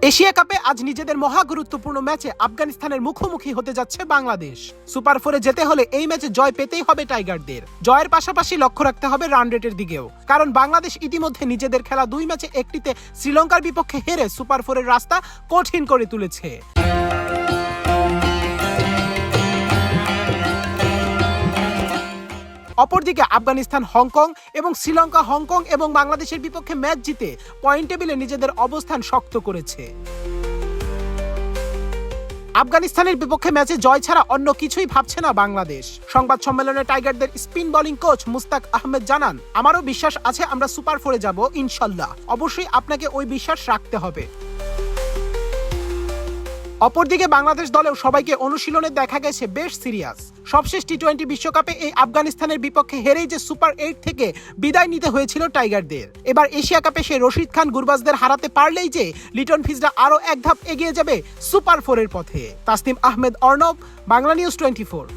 Asia কাপে আজ নিজেদের মহা গুরুত্বপূর্ণ ম্যাচে আফগানিস্তানের মুখোমুখি হতে যাচ্ছে বাংলাদেশ। সুপার ফোরে যেতে হলে এই ম্যাচে জয় পেতেই হবে টাইগারদের। জয়ের পাশাপাশি লক্ষ্য রাখতে হবে রান রেটের দিকেও, কারণ বাংলাদেশ ইতিমধ্যে নিজেদের খেলা 2 ম্যাচে একটিতে শ্রীলঙ্কার বিপক্ষে হেরে সুপার ফোরের রাস্তা কঠিন করে তুলেছে। অপরদিকে আফগানিস্তান হংকং এবং শ্রীলঙ্কা হংকং এবং বাংলাদেশের বিপক্ষে ম্যাচ জিতে পয়েন্ট টেবিলে নিজেদের অবস্থান শক্ত করেছে। আফগানিস্তানের বিপক্ষে ম্যাচে জয় ছাড়া অন্য কিছুই ভাবছে না বাংলাদেশ। সংবাদ সম্মেলনে টাইগারদের spin bowling coach Mushtaq Ahmed জানান, আমারও বিশ্বাস আছে আমরা সুপার ফোরে যাব ইনশাল্লাহ। অবশ্যই আপনাকে ওই বিশ্বাস রাখতে হবে। অপরদিকে বাংলাদেশ দলেও সবাইকে অনুশীলনে দেখা গেছে বেশ সিরিয়াস। সবশেষ টি-20 বিশ্বকাপে এই আফগানিস্তানের বিপক্ষে হেরেই যে সুপার 8 থেকে বিদায় নিতে হয়েছিল টাইগারদের, এবার এশিয়া কাপে সে রশিদ খান গুরবাজদের হারাতে পারলেই যে লিটন ফিজরা আরও এক ধাপ এগিয়ে যাবে সুপার 4 এর পথে। তাসনিম আহমেদ অর্ণব, বাংলা নিউজ 24।